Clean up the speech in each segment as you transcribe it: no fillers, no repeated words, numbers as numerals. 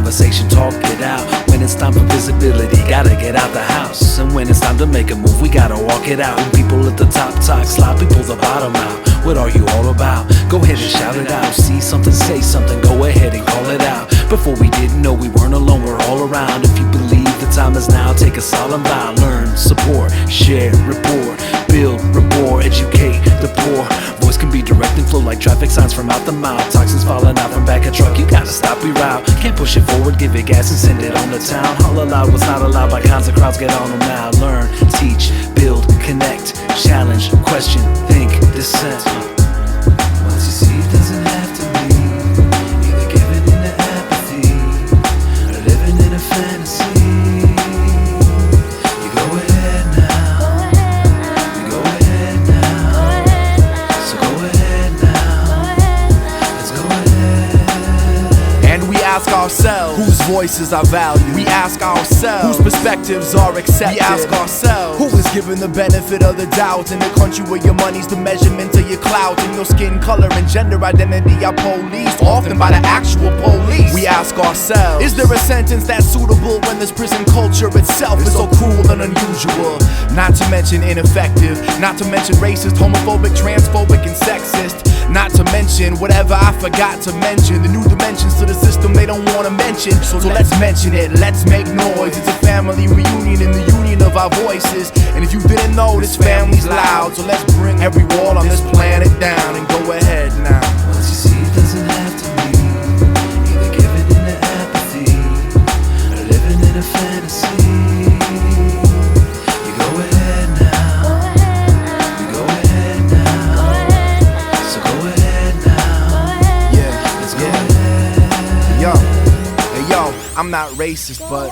conversation, talk it out. When it's time for visibility, gotta get out the house. And when it's time to make a move, we gotta walk it out. When people at the top talk, sloppy pull the bottom out. What are you all about? Go ahead and shout it out. See something, say something, go ahead and call it out. Before we didn't know we weren't alone, we're all around. If you believe the time is now, take a solemn vow. Learn, support, share, report, build, rapport, educate the poor. Voice can be direct and flow like traffic signs from out the mouth. Toxins falling out from back a truck, you gotta stop, reroute. Can't push it forward, give it gas and send it on the town. All allowed what's not allowed by kinds of crowds, get on them now. Learn, teach, build, connect, challenge, question, think, dissent. What you see doesn't have to be either giving into apathy or living in a fantasy. You go ahead now. You go ahead now. So go ahead now. Let's go ahead. And we ask ourselves, whose voices are valued? We ask ourselves, whose perspectives are accepted? We ask ourselves, who is given the benefit of the doubt? In the country where your money's the measurement of your clout, and your skin color and gender identity are policed, often by the actual police. We ask ourselves, is there a sentence that's suitable when this prison culture itself is so cruel and unusual? Not to mention ineffective, not to mention racist, homophobic, transphobic, and sexist. Not to mention whatever I forgot to mention, the new dimensions to the system they don't want to mention. So let's mention it, let's make noise. It's a family reunion in the union of our voices. And if you didn't know, this family's loud. So let's bring every wall on this planet down and go ahead now. What you see doesn't have to be either giving into apathy or living in a fantasy. You go ahead now. You go ahead now. So go ahead now. Yeah, Let's go ahead. Yo, I'm not racist, but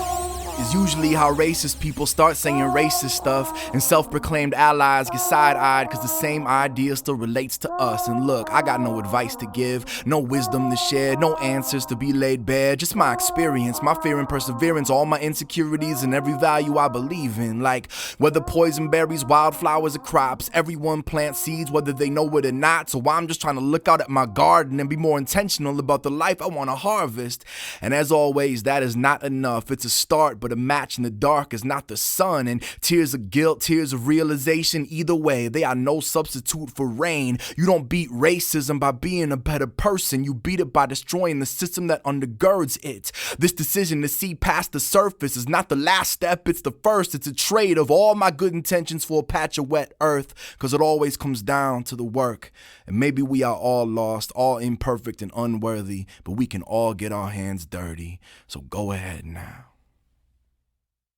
it's usually how racist people start saying racist stuff, and self-proclaimed allies get side-eyed cause the same idea still relates to us. And look, I got no advice to give, no wisdom to share, no answers to be laid bare, just my experience, my fear and perseverance, all my insecurities and every value I believe in. Like whether poison berries, wildflowers, or crops, everyone plants seeds whether they know it or not. So I'm just trying to look out at my garden and be more intentional about the life I want to harvest. And as always, that is not enough. It's a start, but a match in the dark is not the sun. And tears of guilt, tears of realization, either way, they are no substitute for rain. You don't beat racism by being a better person. You beat it by destroying the system that undergirds it. This decision to see past the surface is not the last step, it's the first. It's a trade of all my good intentions for a patch of wet earth, cause it always comes down to the work. And maybe we are all lost, all imperfect and unworthy, but we can all get our hands dirty. So go ahead now.